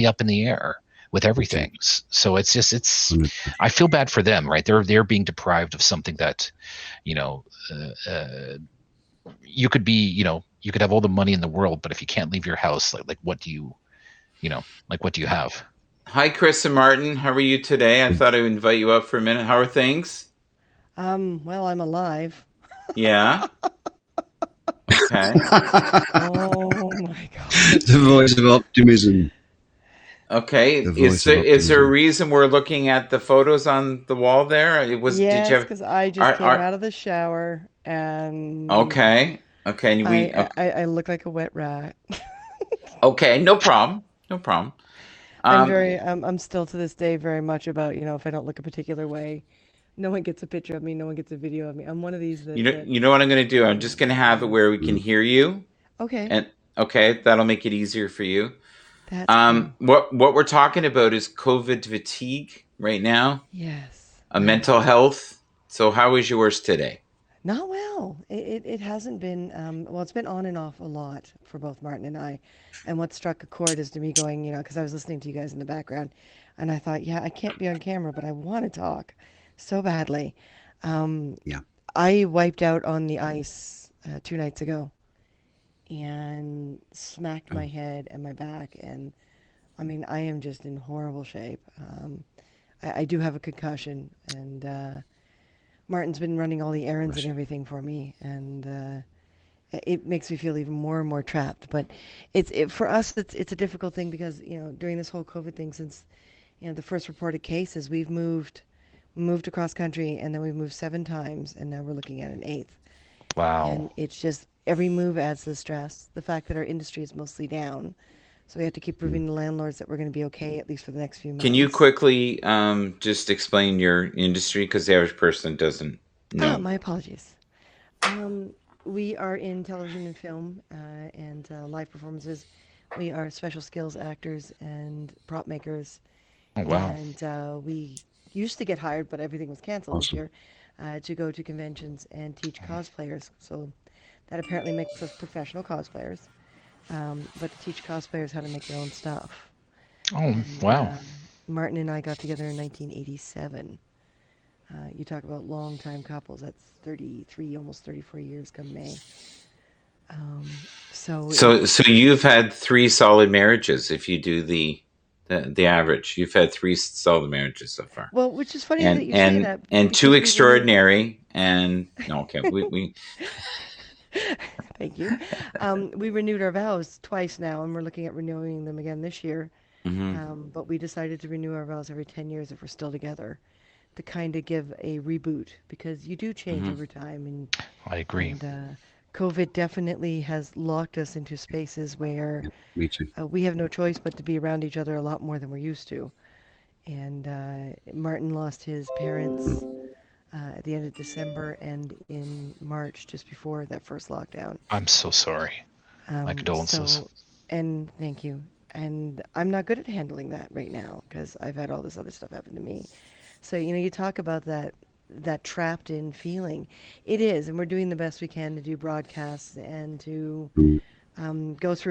up in the air with everything. So it's just, Mm. I feel bad for them, right? They're being deprived of something that, you know, you could be, you could have all the money in the world, but if you can't leave your house, like what do you, like what do you have? Hi, Chris and Martin. How are you today? I thought I would invite you up for a minute. How are things? Well, I'm alive. Yeah. Okay. Oh my God. The voice of optimism. Okay. The Is voice there of is there a optimism. reason we're looking at the photos on the wall there? It was. Did you Yes, have? because I just came Are out of the shower and okay. Okay. And we. I look like a wet rat. Okay. No problem. No problem. Um. I'm still to this day very much about, if I don't look a particular way, no one gets a picture of me, no one gets a video of me. I'm one of these You that know. You know what I'm going to do? I'm just going to have it where we can Mm. hear you, okay, and okay, that'll make it easier for you. that's cool. What we're talking about is COVID fatigue right now, Yes, mental yes. health. So how is yours today? Not well. It hasn't been, well, it's been on and off a lot for both Martin and I. And what struck a chord is to me going, because I was listening to you guys in the background, and I thought, yeah, I can't be on camera, but I want to talk so badly. Um, Yeah. I wiped out on the ice 2 nights ago and smacked my Oh, head and my back. And I mean, I am just in horrible shape. I do have a concussion, and Martin's been running all the errands and bless you. everything for me, and it makes me feel even more and more trapped. But for us, it's a difficult thing because during this whole COVID thing, since the first reported cases, we moved across country, and then we moved 7 times, and now we're looking at an eighth. Wow. And it's just every move adds to the stress. The fact that our industry is mostly down, so we have to keep Mm. proving to landlords that we're going to be okay at least for the next few Can you months. quickly just explain your industry because the average person doesn't know? My apologies. Um, we are in television and film and live performances. We are special skills actors and prop makers. Oh, wow. And we used to get hired, but everything was canceled this Awesome. year, to go to conventions and teach cosplayers. So that apparently makes us professional cosplayers, but to teach cosplayers how to make their own stuff. Oh, And wow. Martin and I got together in 1987. You talk about long-time couples. That's 33, almost 34 years come May. So So you've had three solid marriages. If you do the average, you've had three solid marriaes so far, well, which is funny and that you say and that and two because we renewed. extraordinary. And no, okay, we Thank you. We renewed our vows twice now, and we're looking at renewing them again this year. hmm But we decided to renew our vows every 10 years if we're still together, to kind of give a reboot because you do change hmm over time, I agree. and COVID definitely has locked us into spaces where Yeah, me too. we have no choice but to be around each other a lot more than we're used to. And Martin lost his Mm. parents at the end of December and in March, just before that first lockdown. I'm so sorry. My condolences. So, and thank you. And I'm not good at handling that right now because I've had all this other stuff happen to me. So, you talk about that trapped in feeling. It is, and we're doing the best we can to do broadcasts and to Mm.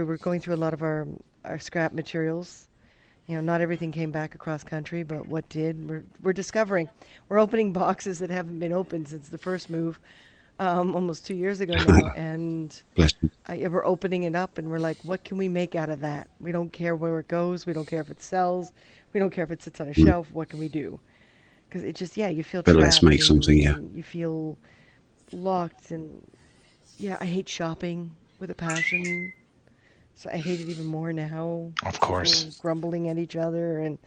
we're going through a lot of our scrap materials. Not everything came back across country, but what did, we're discovering. We're opening boxes that haven't been opened since the first move, almost 2 years ago now, and Bless you. we're opening it up, and we're like, what can we make out of that? We don't care where it goes. We don't care if it sells. We don't care if it sits on a Mm. shelf. What can we do? Because it just, yeah, you feel But let's trapped make and something. Yeah. you feel locked. And yeah, I hate shopping with a passion. So I hate it even more now. Of People course. grumbling at each other and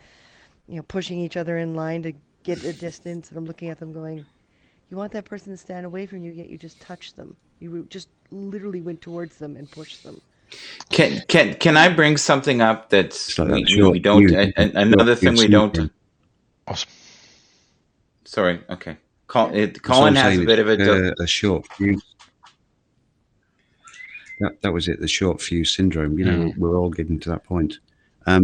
pushing each other in line to get a distance. And I'm looking at them going, you want that person to stand away from you, yet you just touched them. You just literally went towards them and pushed them. can I bring something up that's It's like that we short don't fuse. Short another thing fuse we don't. syndrome. Awesome. Sorry. Okay. Yeah. That's all Colin I'm has a saying. bit It's of a. a short fuse. That was it. The short fuse syndrome. Mm. We're all getting to that point. I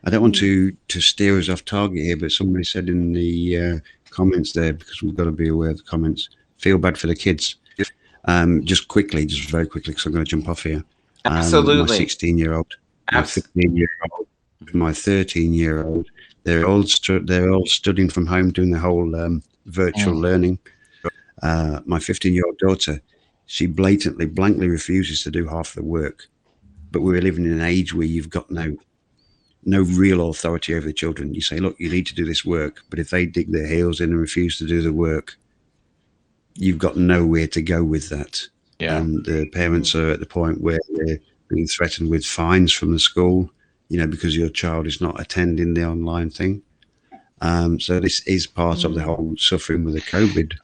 don't want Mm. to steer us off target here, but somebody said in the comments there, because we've got to be aware of the comments. Feel bad for the kids. Just very quickly, because I'm going to jump off here. My Absolutely. 16-year-old, my Abs- 15-year-old, my 13-year-old. They're all studying from home, doing the whole virtual Mm. learning. My 15-year-old daughter, she blankly refuses to do half the work. But we're living in an age where you've got no real authority over the children. You say, look, you need to do this work, but if they dig their heels in and refuse to do the work, you've got nowhere to go with that. Yeah. And the parents are at the point where they're being threatened with fines from the school, because your child is not attending the online thing. So this is part of the whole suffering with the COVID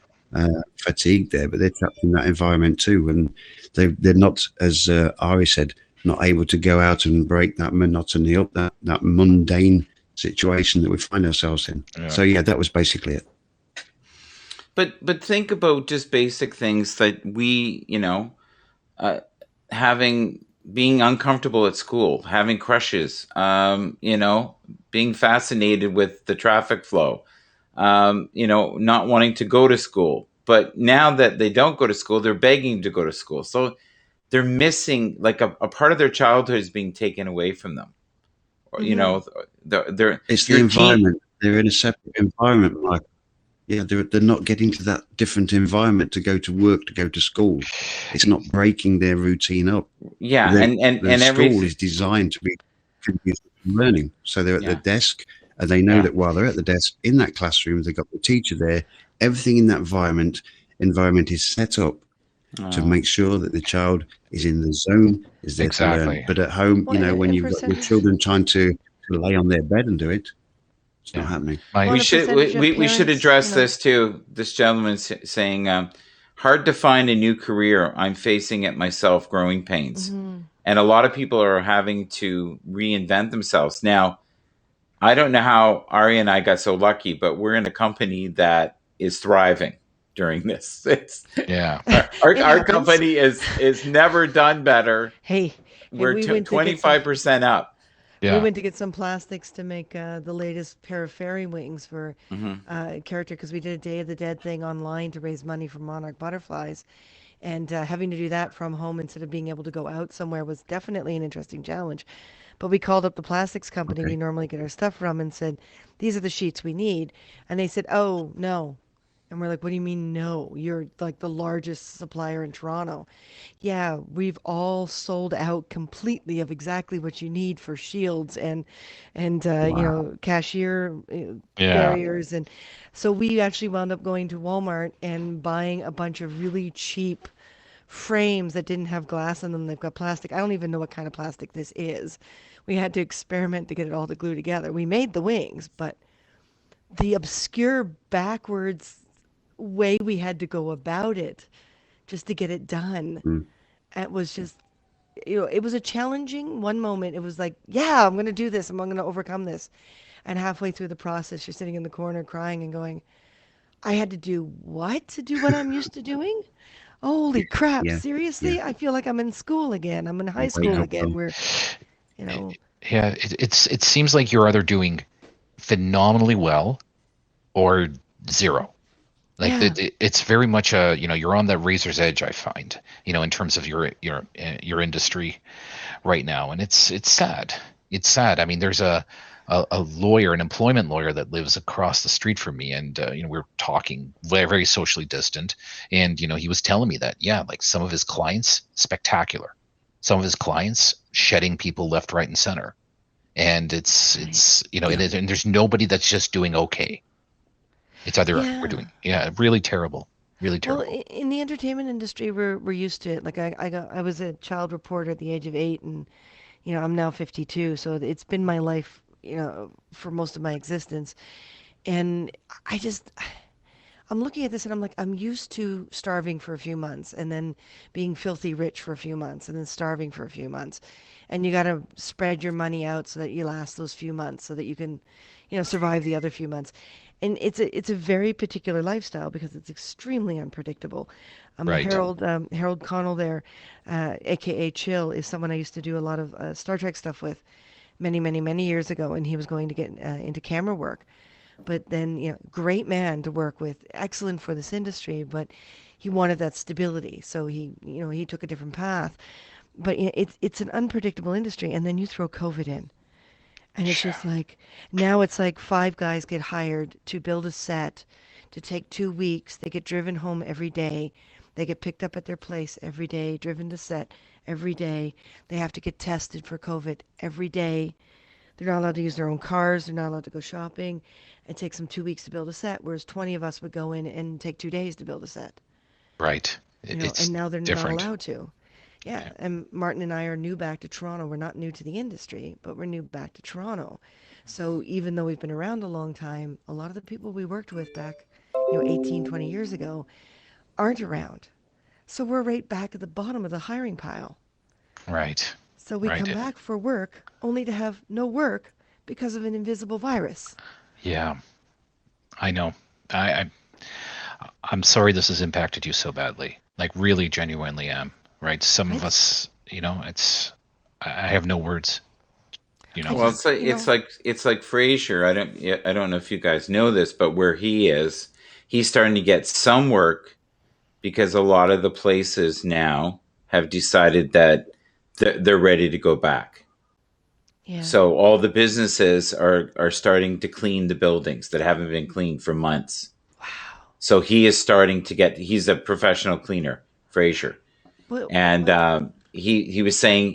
fatigue there, but they're trapped in that environment too, and they're not, as Ari said, not able to go out and break that monotony up, that mundane situation that we find ourselves in. Yeah. So yeah, that was basically it. But think about just basic things that we, being uncomfortable at school, having crushes, being fascinated with the traffic flow, not wanting to go to school. But now that they don't go to school, they're begging to go to school. So they're missing, like, a part of their childhood is being taken away from them. It's the environment. They're in a separate environment, like. Yeah, they're not getting to that different environment to go to work, to go to school. It's not breaking their routine up. Yeah, The school is designed to be continuous learning. So they're at the desk, and they know that while they're at the desk in that classroom, they've got the teacher there. Everything in that environment is set up to make sure that the child is in the zone, is there to learn. But at home, when you've got your children trying to lay on their bed and do it, it's not happening. We should address this too. This gentleman saying, "Hard to find a new career. I'm facing it myself. Growing pains." And a lot of people are having to reinvent themselves. Now, I don't know how Ari and I got so lucky, but we're in a company that is thriving during this. Our company is never done better. Hey, we're 25% up. Yeah. We went to get some plastics to make the latest pair of fairy wings for character, because we did a Day of the Dead thing online to raise money for monarch butterflies. And having to do that from home instead of being able to go out somewhere was definitely an interesting challenge. But we called up the plastics company we normally get our stuff from and said, these are the sheets we need. And they said, oh, no. And we're like, what do you mean, no? You're like the largest supplier in Toronto. Yeah, we've all sold out completely of exactly what you need for shields and cashier barriers. And so we actually wound up going to Walmart and buying a bunch of really cheap frames that didn't have glass in them. They've got plastic. I don't even know what kind of plastic this is. We had to experiment to get it all to glue together. We made the wings, but the obscure backwards way we had to go about it just to get it done. It was just, it was a challenging one moment. It was like, yeah, I'm going to do this. I'm going to overcome this. And halfway through the process, you're sitting in the corner crying and going, I had to do what to do what I'm used to doing? Holy crap. Seriously? I feel like I'm in school again. I'm in high school again. We're, Yeah, it seems like you're either doing phenomenally well or zero. Like it's very much you're on the razor's edge, I find, in terms of your industry right now. And it's sad. It's sad. I mean, there's a lawyer, an employment lawyer that lives across the street from me. And, we're talking very, very socially distant. And, he was telling me that, like some of his clients, spectacular. Some of his clients shedding people left, right, and center. And it's and there's nobody that's just doing okay. It's either we're doing really terrible, really terrible. Well, in the entertainment industry, we're used to it. Like I was a child reporter at the age of 8, and I'm now 52, so it's been my life, for most of my existence. And I'm looking at this and I'm like, I'm used to starving for a few months and then being filthy rich for a few months and then starving for a few months. And you got to spread your money out so that you last those few months so that you can, survive the other few months. And it's a very particular lifestyle because it's extremely unpredictable. Right. Harold Connell there, aka Chill, is someone I used to do a lot of Star Trek stuff with many, many, many years ago, and he was going to get into camera work. But then, great man to work with, excellent for this industry, but he wanted that stability. So he took a different path. But it's an unpredictable industry, and then you throw COVID in. And it's just like, now it's like 5 guys get hired to build a set to take 2 weeks. They get driven home every day. They get picked up at their place every day, driven to set every day. They have to get tested for COVID every day. They're not allowed to use their own cars. They're not allowed to go shopping. It takes them 2 weeks to build a set, whereas 20 of us would go in and take 2 days to build a set. Right. And It's now they're not different. allowed to. Yeah, and Martin and I are new back to Toronto. We're not new to the industry, but we're new back to Toronto. So even though we've been around a long time, a lot of the people we worked with back, 18, 20 years ago aren't around. So we're right back at the bottom of the hiring pile. Right. So we Right. come back for work only to have no work because of an invisible virus. Yeah, I know. I I'm sorry this has impacted you so badly. Like really genuinely am. Right? Some of I, us, I have no words, you I know. Well, just, it's like Frasier. I don't know if you guys know this, but where he is, he's starting to get some work because a lot of the places now have decided that they're ready to go back. yeah, So all the businesses are starting to clean the buildings that haven't been cleaned for months. wow. So he is starting to get. He's a professional cleaner, Frasier, What, and what, he was saying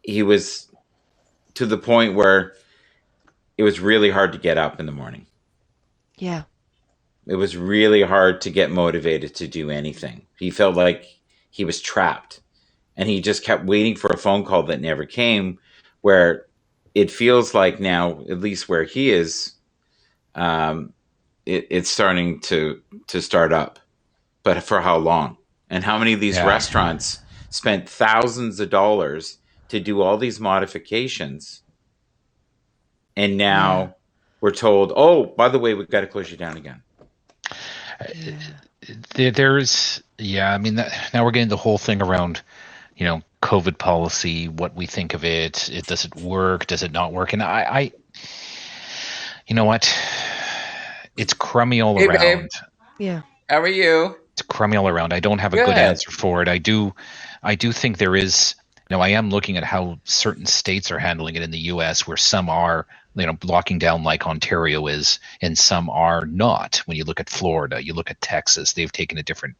he was to the point where it was really hard to get up in the morning. yeah, It was really hard to get motivated to do anything. He felt like he was trapped, and he just kept waiting for a phone call that never came. Where it feels like now, at least where he is, um, it's starting to start up. But for how long? And how many of these Yeah. restaurants spent thousands of dollars to do all these modifications, and yeah, now we're told, oh, by the way, we've got to close you down again. yeah. I mean, now we're getting the whole thing around, COVID policy, what we think of it. Does it work? Does it not work? And you know what? It's crummy all Hey, babe. around. Yeah. How are you? It's crummy all around. I don't have a good Good. answer for it. I do think there is. I am looking at how certain states are handling it in the U.S., where some are, locking down like Ontario is, and some are not. When you look at Florida, you look at Texas, they've taken a different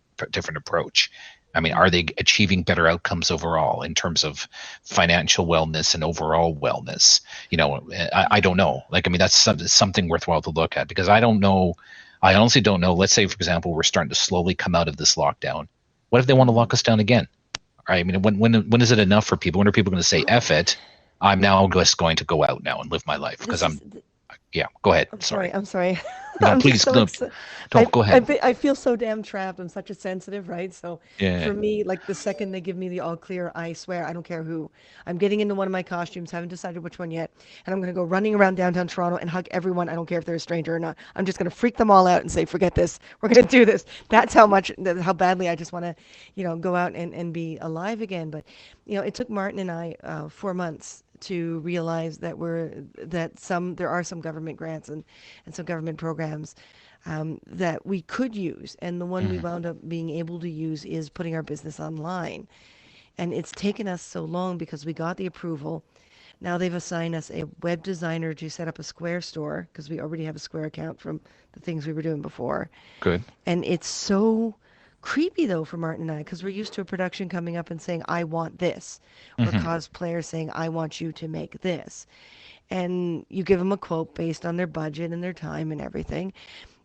approach. I mean, are they achieving better outcomes overall in terms of financial wellness and overall wellness? I don't know. Like, I mean, that's something worthwhile to look at, because I don't know. I honestly don't know. Let's say, for example, we're starting to slowly come out of this lockdown. What if they want to lock us down again? Right? I mean, when is it enough for people? When are people going to say, Well, F it, I'm now just going to go out now and live my life? Because this is, yeah, go ahead. I'm sorry. Sorry. I'm sorry. No, I'm just please, so no, excited. don't, go ahead. I feel so damn trapped. I'm such a sensitive, right? So Yeah. for me, like the second they give me the all clear, I swear, I don't care who. I'm getting into one of my costumes, haven't decided which one yet, and I'm going to go running around downtown Toronto and hug everyone. I don't care if they're a stranger or not. I'm just going to freak them all out and say, forget this. We're going to do this. That's how badly I just want to, go out and be alive again. But, it took Martin and I 4 months to realize there are some government grants and some government programs that we could use. And the one we Mhm. wound up being able to use is putting our business online. And it's taken us so long because we got the approval. Now they've assigned us a web designer to set up a Square store because we already have a Square account from the things we were doing before. Good. And it's so creepy though for Martin and I because we're used to a production coming up and saying, I want this, or Hmm. cosplayers saying, I want you to make this. And you give them a quote based on their budget and their time and everything.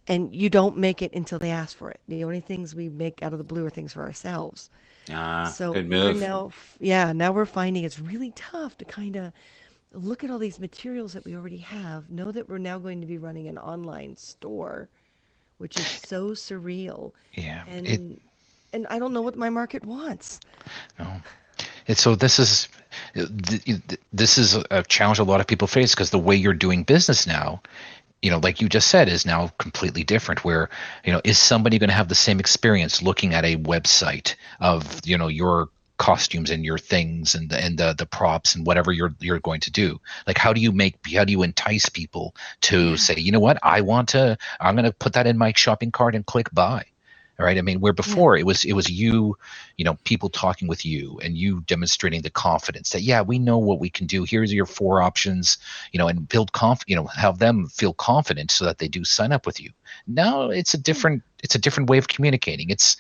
And you don't make it until they ask for it. The only things we make out of the blue are things for ourselves. So Good we're move. now, yeah, now we're finding it's really tough to kind of look at all these materials that we already have, know that we're now going to be running an online store, which is so surreal. Yeah. And I don't know what my market wants. No. So this is a challenge a lot of people face, because the way you're doing business now, like you just said, is now completely different. Where, is somebody going to have the same experience looking at a website of, your costumes and your things and the props and whatever you're going to do? Like, how do you entice people to Yeah. say, I'm going to put that in my shopping cart and click buy? right? I mean, where before it was you, people talking with you and you demonstrating the confidence that, yeah, we know what we can do. Here's your 4 options, and build have them feel confident so that they do sign up with you. Now it's a different way of communicating. It's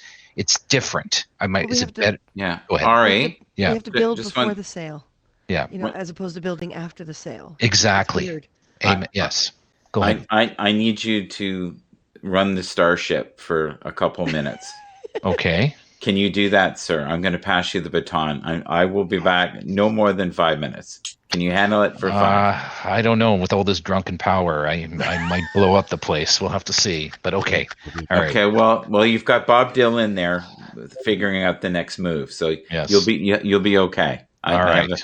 different. Well, Is it better? Yeah. Go ahead. Ari, we Yeah. have to build just before one. the sale, Yeah. as opposed to building after the sale. It's Exactly. weird. Amen. I, Yes. Go ahead. I need you to run the starship for a couple minutes. Okay. Can you do that, sir? I'm going to pass you the baton. I will be back no more than 5 minutes. Can you handle it for 5? I don't know. With all this drunken power, I might blow up the place. We'll have to see. But okay. All right. Okay, well, you've got Bob Dylan there figuring out the next move, so Yes. you'll be okay. All right.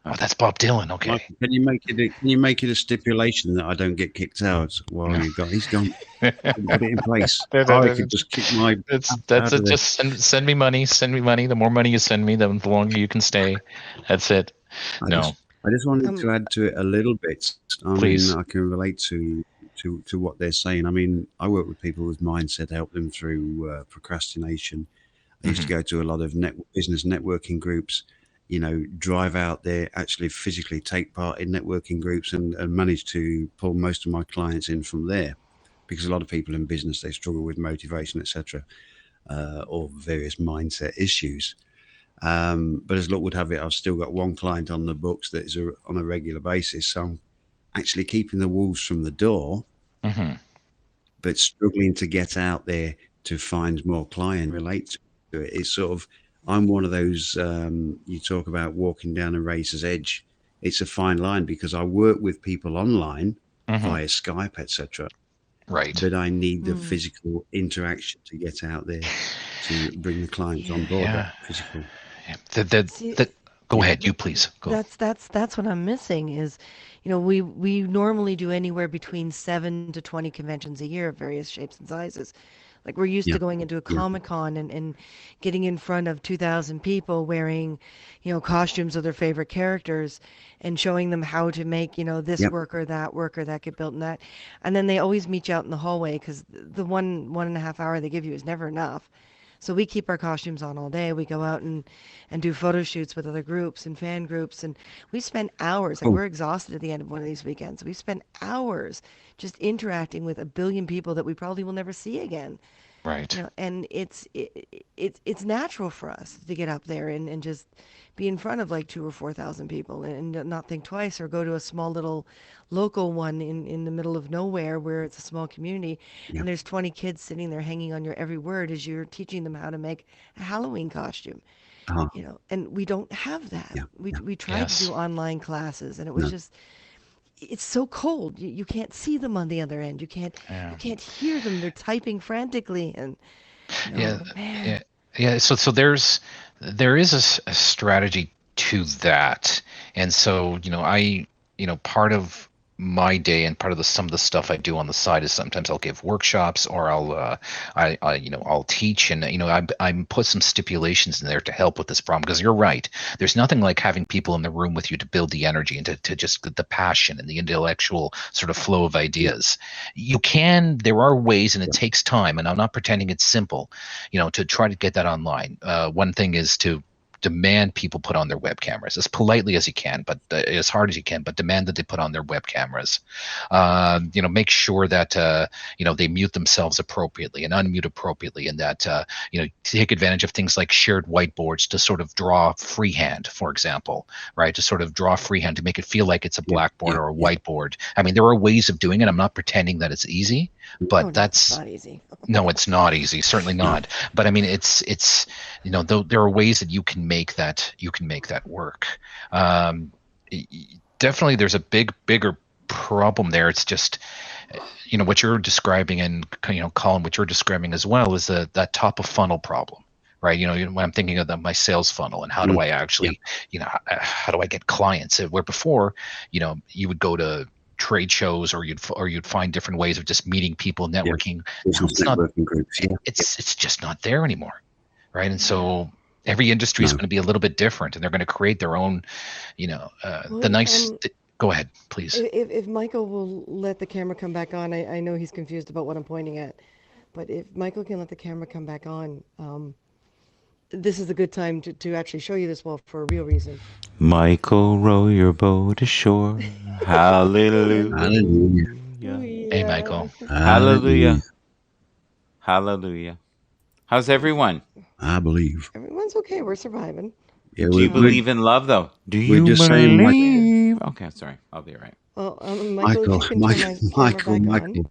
Oh, that's Bob Dylan. Okay. Michael, can you make it a stipulation that I don't get kicked out while he's gone? Put it in place. I could just kick my. That's it. Just send me money. Send me money. The more money you send me, the longer you can stay. That's it. I just wanted to add to it a little bit. Please. I can relate to what they're saying. I mean, I work with people with mindset, help them through procrastination. I used to go to a lot of business networking groups, drive out there, actually physically take part in networking groups and manage to pull most of my clients in from there, because a lot of people in business, they struggle with motivation, etc., or various mindset issues. But as luck would have it, I've still got one client on the books that is on a regular basis. So I'm actually keeping the wolves from the door, but struggling to get out there to find more client relate to it. It's sort of, I'm one of those, you talk about walking down a razor's edge. It's a fine line because I work with people online via Skype, etc. Right. But I need the physical interaction to get out there to bring the clients on board. That physical. Yeah. Go ahead. You please go. That's what I'm missing is, we normally do anywhere between 7 to 20 conventions a year of various shapes and sizes. Like we're used to going into a Comic-Con and getting in front of 2,000 people wearing, costumes of their favorite characters and showing them how to make, this work or that get built and that. And then they always meet you out in the hallway because the 1.5 hour they give you is never enough. So we keep our costumes on all day. We go out and do photo shoots with other groups and fan groups. And we spend hours, like we're exhausted at the end of one of these weekends. We spend hours just interacting with a billion people that we probably will never see again. Right. And it's natural for us to get up there and just be in front of like 2,000 or 4,000 people and not think twice, or go to a small little local one in the middle of nowhere where it's a small community and there's 20 kids sitting there hanging on your every word as you're teaching them how to make a Halloween costume. And we don't have that. We tried to do online classes and it was just, it's so cold. You can't see them on the other end. You can't hear them. They're typing frantically and man. Yeah. So there is a strategy to that, and so part of my day and part of some of the stuff I do on the side is sometimes I'll give workshops or I'll teach, and I'm put some stipulations in there to help with this problem, because you're right. There's nothing like having people in the room with you to build the energy and to just the passion and the intellectual sort of flow of ideas. There are ways, and it takes time, and I'm not pretending it's simple, to try to get that online. One thing is to demand people put on their web cameras as politely as you can, but as hard as you can, but demand that they put on their web cameras. Make sure that they mute themselves appropriately and unmute appropriately, and that take advantage of things like shared whiteboards to sort of draw freehand, for example, right? To sort of draw freehand to make it feel like it's a blackboard or a whiteboard. I mean, there are ways of doing it. I'm not pretending that it's easy, but It's not easy. No, it's not easy. Certainly not. But I mean, it's there are ways that you can make that work. Definitely, there's a bigger problem there. It's just what you're describing, and Colin, what you're describing as well, is that top of funnel problem, right? When I'm thinking of my sales funnel and how do I actually, how do I get clients? Where before, you would go to trade shows or you'd find different ways of just meeting people, networking. Now it's just not there anymore, right? And so every industry is going to be a little bit different, and they're going to create their own, go ahead, please. If Michael will let the camera come back on, I know he's confused about what I'm pointing at, But if Michael can let the camera come back on, this is a good time to actually show you this wall for a real reason. Michael, row your boat ashore. Hallelujah. Hallelujah. Hey, Michael. Hallelujah. Hallelujah. How's everyone? I believe. Everyone's okay. We're surviving. Yeah, Do you believe in love, though? Do you just saying, believe? Okay, sorry. I'll be all right. Well, Michael, if Michael, you can turn my camera back on Michael.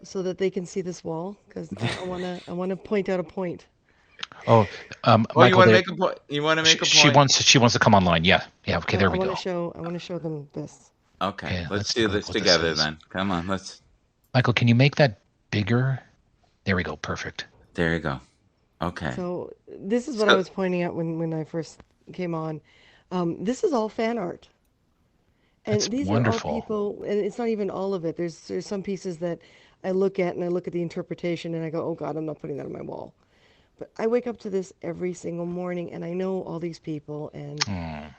so that they can see this wall, because I wanna point out a point. Oh, Oh, Michael, you want to make a point? You want to make a point? she wants to come online. Yeah. Okay, there we go. I want to show them this. Okay, Yeah, let's do this together then. Come on, let's. Michael, can you make that bigger? There we go. Perfect. There you go. Okay. So this is what I was pointing out when I first came on. This is all fan art. And That's these wonderful. are all people, and it's not even all of it. There's some pieces that I look at and I look at the interpretation and I go, oh God, I'm not putting that on my wall. But I wake up to this every single morning and I know all these people and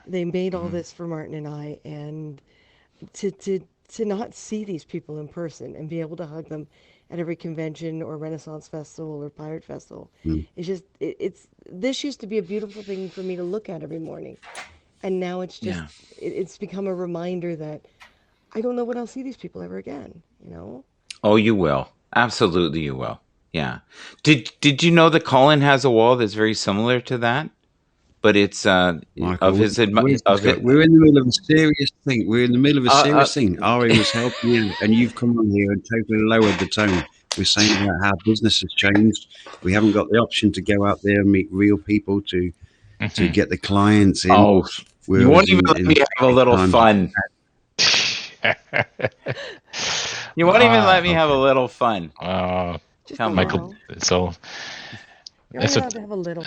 they made all this for Martin and I, and to not see these people in person and be able to hug them at every convention or Renaissance Festival or Pirate Festival. It's just it's this used to be a beautiful thing for me to look at every morning. And now it's just it's become a reminder that I don't know when I'll see these people ever again, you know? Oh, you will. Absolutely, you will. Yeah. Did you know that Colin has a wall that's very similar to that? But it's Michael, of his we're in the middle of a serious thing. We're in the middle of a serious thing. Ari was helping you, and you've come on here and totally lowered the tone. We're saying about how business has changed. We haven't got the option to go out there and meet real people to get the clients in. Oh, you won't even let me have a little fun. You won't even let me have a little fun. Just Michael, so you're only allowed to have a little.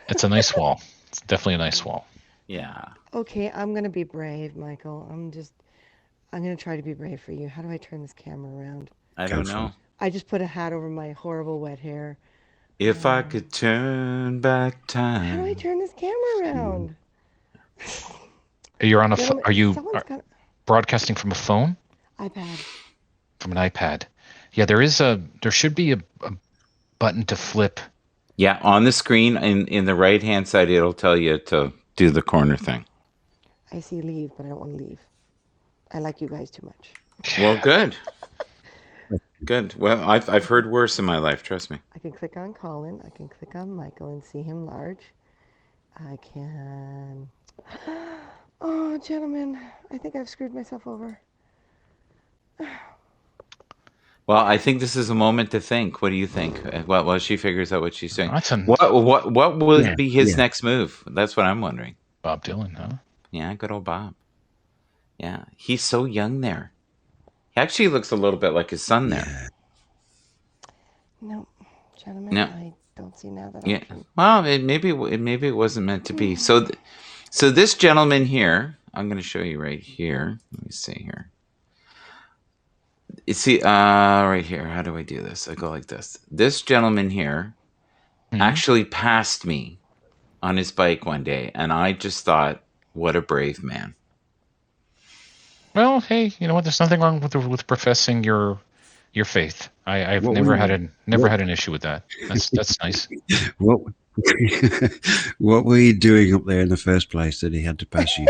It's a nice wall. It's definitely a nice wall. Yeah. Okay, I'm gonna be brave, Michael. I'm gonna try to be brave for you. How do I turn this camera around? I don't know. I just put a hat over my horrible wet hair. If I could turn back time. How do I turn this camera around? You're on are you broadcasting from a phone? iPad. From an iPad. Yeah, there should be a button to flip. Yeah, on the screen in the right hand side, it'll tell you to do the corner thing. I see leave, but I don't want to leave. I like you guys too much. Well, good. Good. Well, I've heard worse in my life. Trust me. I can click on Colin. I can click on Michael and see him large. I can. Oh, gentlemen, I think I've screwed myself over. Well, I think this is a moment to think. What do you think? Well, she figures out what she's doing. Awesome. What will be his next move? That's what I'm wondering. Bob Dylan, huh? Yeah, good old Bob. Yeah, he's so young there. He actually looks a little bit like his son there. No, gentlemen, I don't see now that option. Well, maybe it wasn't meant to be. So this gentleman here, I'm going to show you right here. Let me see here. You see, right here. How do I do this? I go like this. This gentleman here actually passed me on his bike one day, and I just thought, what a brave man. Well, hey, you know what? There's nothing wrong with professing your faith. I've never had an issue with that. That's nice. What were you doing up there in the first place that he had to pass you?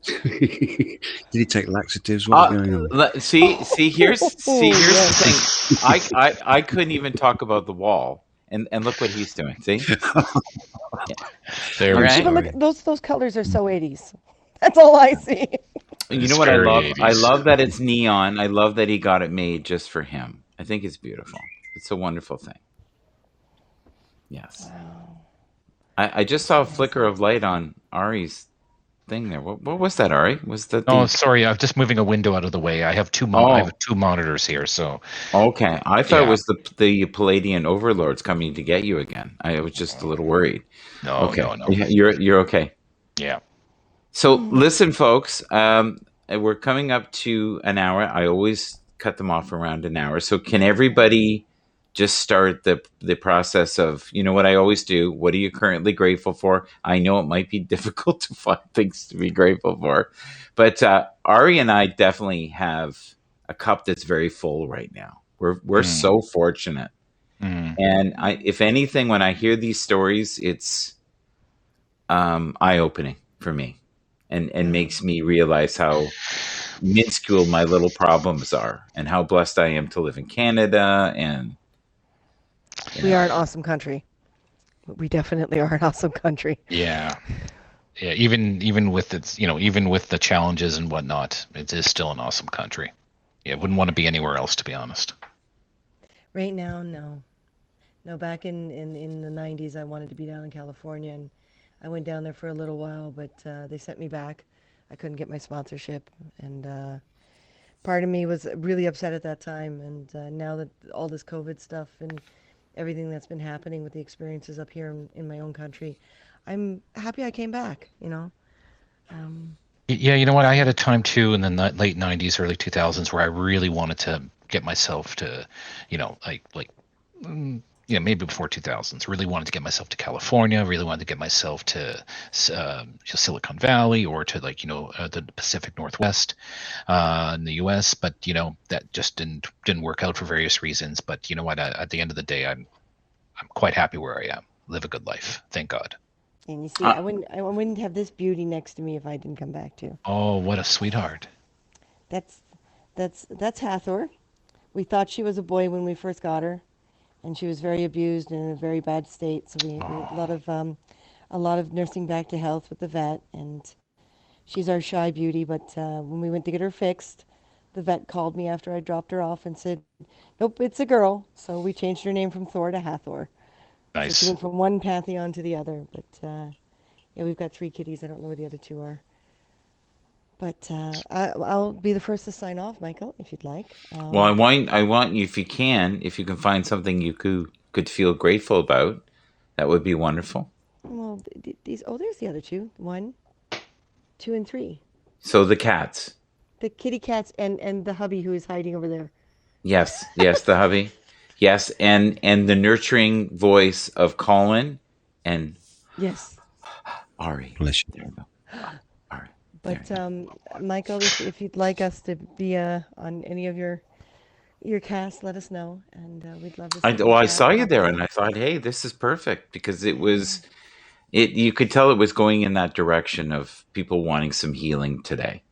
Did he take laxatives? What's going on? See, here's the thing. I couldn't even talk about the wall, and look what he's doing. See, there we go. Look, those colors are so 80s. That's all I see. You know what I love? 80s. I love that it's neon. I love that he got it made just for him. I think it's beautiful. It's a wonderful thing. Yes. Wow. I just saw a flicker of light on Ari's thing there. What was that, Ari? Was that? Oh, sorry. I'm just moving a window out of the way. I have two monitors here, so. Okay, I thought it was the Palladian overlords coming to get you again. I was just a little worried. No, okay. No. You're okay. Yeah. So listen, folks. We're coming up to an hour. I always cut them off around an hour. So can everybody just start the process of, you know what I always do? What are you currently grateful for? I know it might be difficult to find things to be grateful for, but Ari and I definitely have a cup that's very full right now. We're Mm, so fortunate. mm. And if anything, when I hear these stories, it's eye opening for me, and Yeah. makes me realize how minuscule my little problems are, and how blessed I am to live in Canada. And you We know, are an awesome country. We definitely are an awesome country. Yeah. Yeah. Even with its, even with the challenges and whatnot, it is still an awesome country. Yeah, wouldn't want to be anywhere else, to be honest. Right now, no. No, back in the 90s, I wanted to be down in California, and I went down there for a little while, but they sent me back. I couldn't get my sponsorship, and part of me was really upset at that time. And now that all this COVID stuff and everything that's been happening with the experiences up here in my own country, I'm happy I came back, you know? Um, Yeah, you know what? I had so, a time too in the late '90s, early 2000s where I really wanted to get myself to, like, maybe before 2000s. Really wanted to get myself to California. Really wanted to get myself to Silicon Valley or to, like, the Pacific Northwest in the U.S. But that just didn't work out for various reasons. But you know what? At the end of the day, I'm quite happy where I am. Live a good life. Thank God. and you see, uh, I wouldn't have this beauty next to me if I didn't come back too. Oh, what a sweetheart. That's that's Hathor. We thought she was a boy when we first got her, and she was very abused and in a very bad state. So we Oh, a lot of nursing back to health with the vet, and she's our shy beauty. But when we went to get her fixed, the vet called me after I dropped her off and said, "Nope, it's a girl." So we changed her name from Thor to Hathor. So she nice. went from one pantheon to the other. But yeah, we've got three kitties. I don't know where the other two are. But I'll be the first to sign off, Michael, if you'd like. well, I want you, if you can find something you could feel grateful about, that would be wonderful. Well, these. Oh, there's the other two. One, two, and three. So the cats. The kitty cats and the hubby who is hiding over there. Yes, yes, the hubby. Yes, and the nurturing voice of Colin and Yes. Ari. Bless you. There you go. Ari. There But you go. Michael, if you'd like us to be on any of your casts, let us know, and we'd love to sit and Well, I chat saw and you talk there, to and you. I thought, hey, this is perfect, because it Yeah. was it. You could tell it was going in that direction of people wanting some healing today.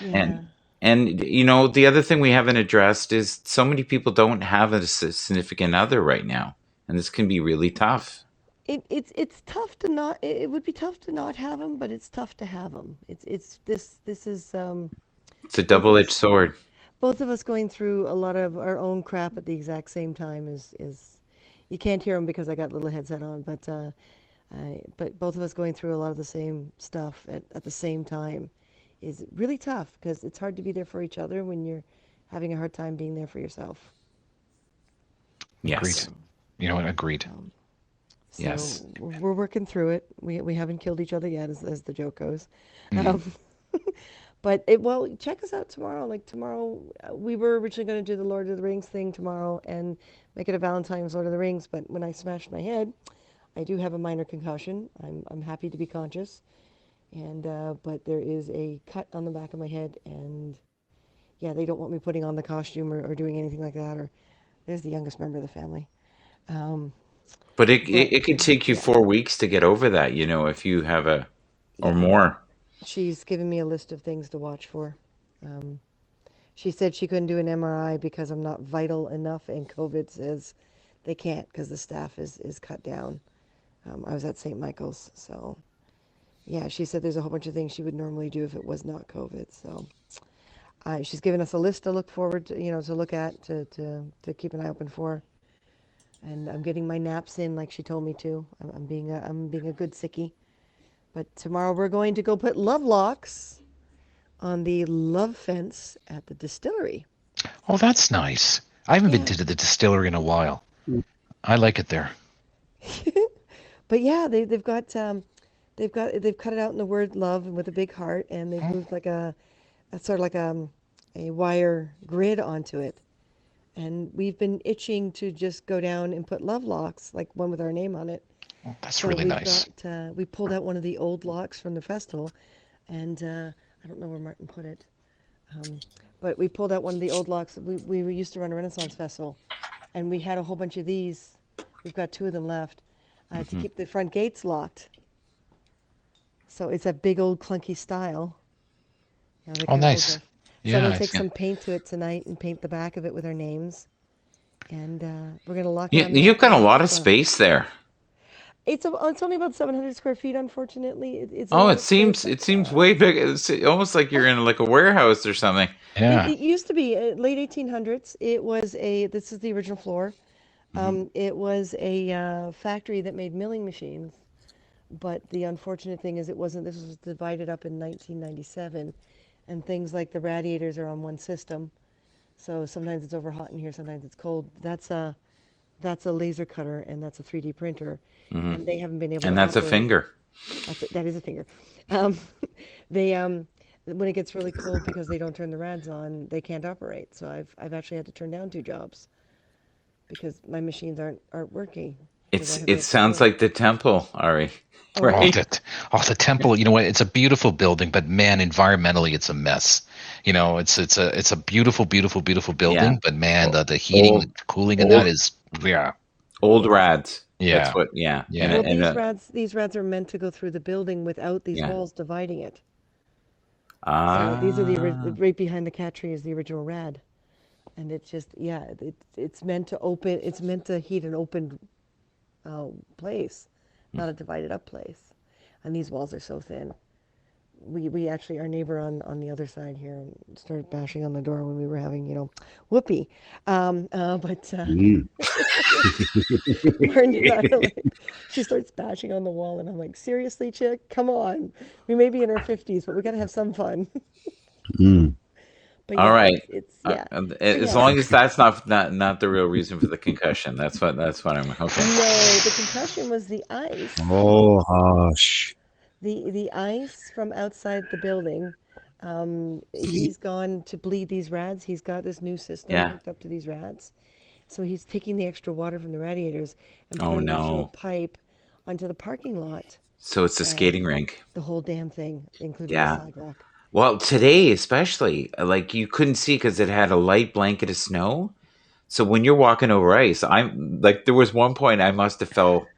Yeah. And the other thing we haven't addressed is so many people don't have a significant other right now, and this can be really tough. It's tough to not. It would be tough to not have them, but it's tough to have them. It's this is It's a both of double-edged us sword. both of us going through a lot of our own crap at the exact same time is you can't hear them because I got little headset on, but both of us going through a lot of the same stuff at the same time is really tough because it's hard to be there for each other when you're having a hard time being there for yourself. Agreed. Yes, So, You know what? Agreed. um, so yes. we're working through it. We haven't killed each other yet, as the joke goes. Mm. Um, well, check us out tomorrow. Like tomorrow, we were originally going to do the Lord of the Rings thing tomorrow and make it a Valentine's Lord of the Rings. But when I smashed my head, I do have a minor concussion. I'm happy to be conscious, and but there is a cut on the back of my head, and yeah, they don't want me putting on the costume or doing anything like that. Or there's the youngest member of the family. Um, But it, but it, it could take you yeah, 4 weeks to get over that, if you have or yeah, more. she's given me a list of things to watch for. Um, she said she couldn't do an MRI because I'm not vital enough, and COVID says they can't because the staff is cut down. I was at St. Michael's, so yeah, she said there's a whole bunch of things she would normally do if it was not COVID. So she's given us a list to look forward to, to look at, to keep an eye open for. And I'm getting my naps in like she told me to. I'm being a good sickie. But tomorrow we're going to go put love locks on the love fence at the distillery. Oh, that's nice. I haven't been Yeah. to the distillery in a while. I like it there. But yeah, they've cut it out in the word love with a big heart, and they've moved like a sort of like a wire grid onto it. And we've been itching to just go down and put love locks, like one with our name on it. Oh, that's So really nice. we pulled out one of the old locks from the festival, and I don't know where Martin put it. But we pulled out one of the old locks. We used to run a Renaissance festival, and we had a whole bunch of these. We've got 2 of them left to keep the front gates locked. So it's a big old clunky style. You know, they Oh, kind of nice. So Yeah, I'm gonna I take see. some paint to it tonight and paint the back of it with our names, and we're gonna lock it You, on the you've got a outside. lot of So space there. it's only about 700 square feet. Unfortunately, it's a Oh, lot of space. it seems way big. It's almost like you're in like a warehouse or something. Yeah. It used to be late 1800s. It was a. This is the original floor. It was a factory that made milling machines. But the unfortunate thing is, it wasn't. This was divided up in 1997, and things like the radiators are on one system. So sometimes it's over hot in here, sometimes it's cold. That's a laser cutter, and that's a 3D printer, and they haven't been able to And that's a operate. finger. That is a finger. Um, they when it gets really cold, because they don't turn the rads on, they can't operate. So I've actually had to turn down 2 jobs because my machines aren't working because I have It no sounds power. like the temple, Ari. Oh Oh, yeah. Right? the temple. You know what? It's a beautiful building, but man, environmentally, it's a mess. You know, it's a beautiful, beautiful, beautiful Yeah. building, but man, the heating, the Old, cooling in that old, is yeah, old rads. That's yeah, what. Yeah. And yeah. Well, and these rads are meant to go through the building without these yeah. walls dividing it. So these are Ah. right behind the cat tree is the original rad, and it's just it's meant to open. It's meant to heat an open place, not a divided up place. And these walls are so thin. We actually, our neighbor on the other side here started bashing on the door when we were having, whoopee. But Mm. Martin and I are like, she starts bashing on the wall, and I'm like, seriously, chick, come on. We may be in our 50s, but we got to have some fun. Mm. But All yeah, right. yeah. So As yeah, long as that's not the real reason for the concussion. That's what I'm okay. no, the concussion was the ice. Oh, harsh. The ice from outside the building. He's gone to bleed these rads. He's got this new system Yeah. hooked up to these rads. So he's taking the extra water from the radiators and Oh putting it through a no. pipe onto the parking lot. So it's a And skating rink. the whole damn thing, including the Yeah. sidewalk. Well, today especially, like you couldn't see because it had a light blanket of snow. So when you're walking over ice, I'm like, there was one point I must have fell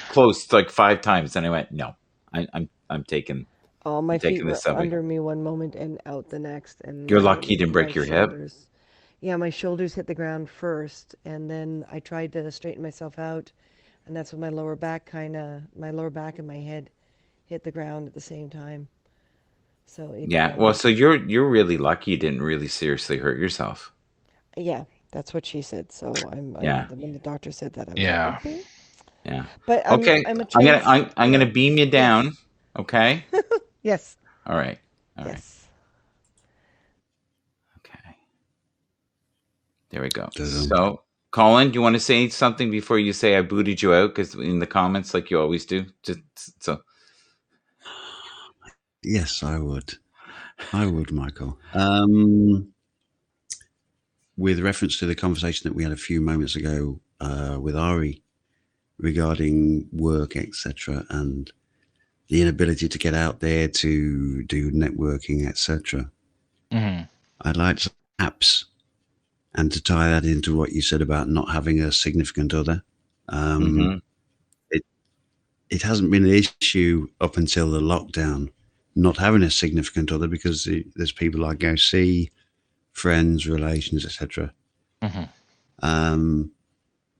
close like 5 times, and I went, no, I'm taking All I'm my feet taking the were subway. under me one moment and out the next, and You're lucky you didn't my break your hip. shoulders. Yeah, my shoulders hit the ground first, and then I tried to straighten myself out, and that's when my lower back and my head hit the ground at the same time. So Yeah. Well, so you're really lucky you didn't really seriously hurt yourself. yeah, that's what she said. So Yeah. when the doctor said that, I was like, Yeah. okay. Yeah. But Okay. I'm a I'm gonna trans. I'm gonna Yeah. beam you Yes. down. Okay. Yes. All right. All right. Yes. Okay. There we go. Dun. So, Colin, do you want to say something before you say I booted you out? Because in the comments, like you always do. Just so. Yes, I would. I would, Michael. With reference to the conversation that we had a few moments ago with Ari regarding work, etc., and the inability to get out there to do networking, etc., Hmm. I'd like to apps and to tie that into what you said about not having a significant other. Mm-hmm. It hasn't been an issue up until the lockdown, not having a significant other, because there's people I go see, friends, relations, etc. Hmm.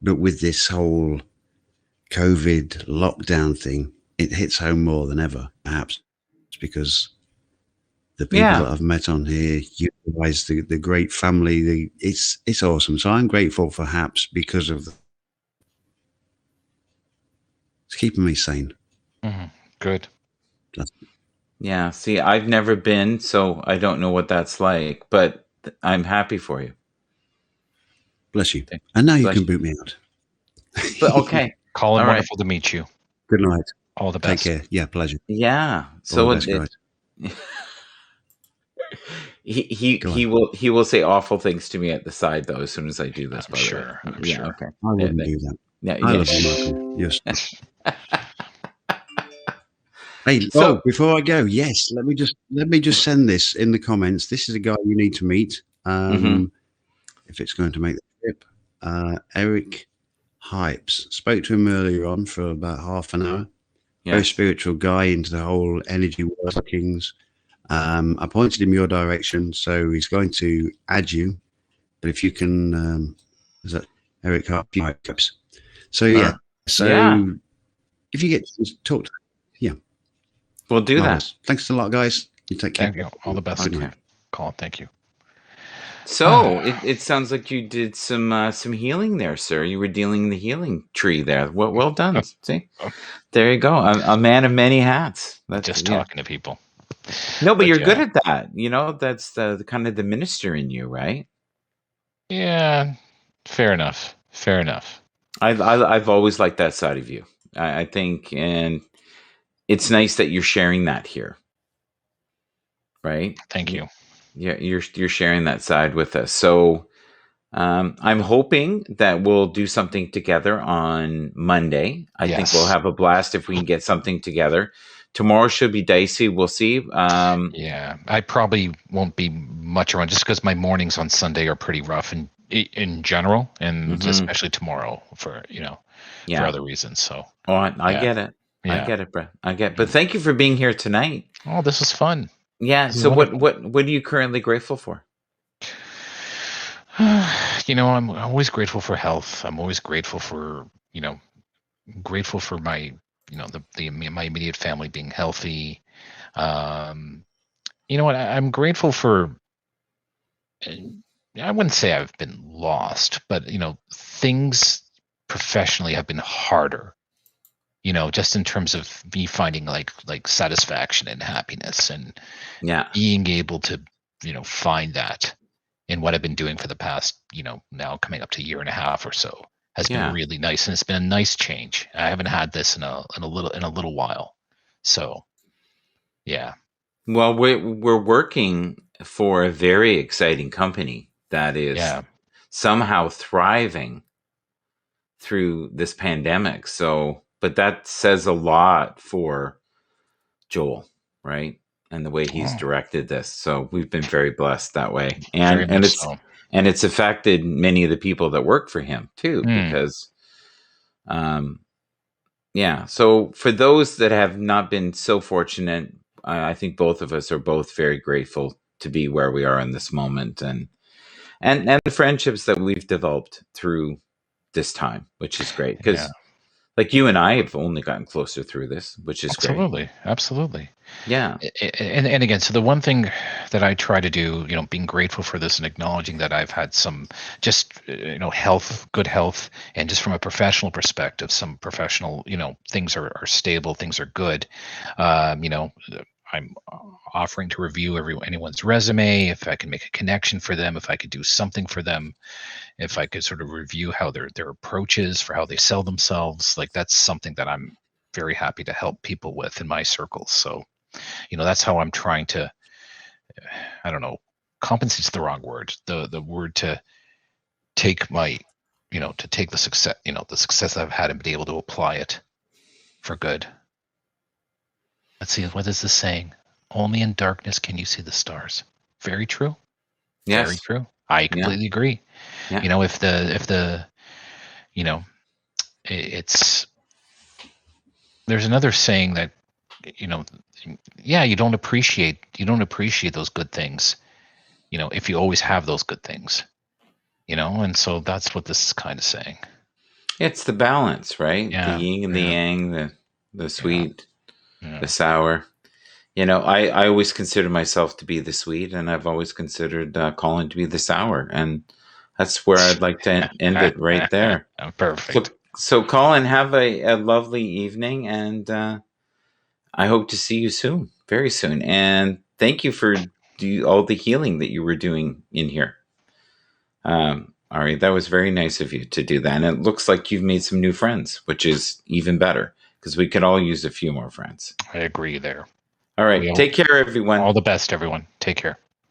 But with this whole COVID lockdown thing, it hits home more than ever, perhaps because the people Yeah. that I've met on here utilize the great family. It's awesome. So I'm grateful for Happs because of it's keeping me sane. Hmm. Good. That's, Yeah. See, I've never been, so I don't know what that's like, but I'm happy for you. bless you. And now you Bless can you. boot me out. But okay. Colin, All right. wonderful to meet you. Good night. All the Take best. care. Yeah, pleasure. Yeah. All So the best, guys. Go on. he will say awful things to me at the side though as soon as I do this. I'm By sure. the way. I'm Yeah. sure. Okay. I wouldn't Yeah, do that. yeah, I yeah. love you, Michael. You're Hey, So, before I go, yes, let me just send this in the comments. This is a guy you need to meet. mhm, If it's going to make the trip. Eric Hypes. Spoke to him earlier on for about half an hour. Very yes. spiritual guy into the whole energy workings. I pointed him your direction, so he's going to add you. But if you can, is that Eric Hypes? So yeah, Yeah, so if you get to talk to, yeah, we'll do that. marvelous. Thanks a lot, guys. You take care. Thank you. All the best, Good night. Okay. Colin. Thank you. So it sounds like you did some healing there, sir. You were dealing the healing tree there. Well done. See, there you go. A man of many hats. That's Just yeah. talking to people. No, but But you're good yeah, at that. You know, that's the kind of the minister in you, right? yeah, fair enough. Fair enough. I've always liked that side of you. I think, and it's nice that you're sharing that here, right? Thank you. Yeah, you're sharing that side with us. So I'm hoping that we'll do something together on Monday. I think we'll Yes. have a blast if we can get something together. Tomorrow should be dicey. We'll see. Yeah, I probably won't be much around just because my mornings on Sunday are pretty rough in general, and Mhm. especially tomorrow for for Yeah. other reasons. So Oh, I yeah, get it. I yeah. get it, Brett. I get. But thank you for being here tonight. Oh, this is fun. Yeah. This is So wonderful. what are you currently grateful for? I'm always grateful for health. I'm always grateful for grateful for my my immediate family being healthy. Um, you know what? I'm grateful for. I wouldn't say I've been lost, but things professionally have been harder. Just in terms of me finding like satisfaction and happiness and Yeah. being able to find that in what I've been doing for the past now coming up to a year and a half or so has been Yeah. really nice, and it's been a nice change. I haven't had this in a little while, so yeah, Well, we're working for a very exciting company that is yeah, somehow thriving through this pandemic. So, but that says a lot for Joel, right? And the way he's oh, directed this. So we've been very blessed that way. very And much so. it's affected many of the people that work for him too, Hmm, because um yeah. So for those that have not been so fortunate, I think both of us are both very grateful to be where we are in this moment, and the friendships that we've developed through this time, which is great yeah, because like you and I have only gotten closer through this, which is great. absolutely, absolutely. Yeah. And again, so the one thing that I try to do, being grateful for this and acknowledging that I've had some just good health, and just from a professional perspective, some professional things are stable, things are good. um, you know I'm offering to review anyone's resume if I can make a connection for them, if I could do something for them, if I could sort of review how their approach is for how they sell themselves. Like, that's something that I'm very happy to help people with in my circles. So that's how I'm trying to, I don't know, compensate's the wrong word, the word to take my to take the success, the success I've had, and be able to apply it for good. Let's see, what is this saying? Only in darkness can you see the stars. Very true. Very Yes. true. I Yeah. completely agree. Yeah. If the you know it's there's another saying that you know yeah, you don't appreciate those good things if you always have those good things, and so that's what this is kind of saying. It's the balance, right? The Yeah, yin and the yeah, yang, the yeah, sweet, the yeah. sour. I always consider myself to be the sweet, and I've always considered Colin to be the sour, and that's where I'd like to end it right there. So, Perfect. so Colin, have a lovely evening, and I hope to see you soon, very soon. And thank you for all the healing that you were doing in here. All right, that was very nice of you to do that. And it looks like you've made some new friends, which is even better because we could all use a few more friends. I agree there. All We right, all take care, everyone. the best, everyone. Take care.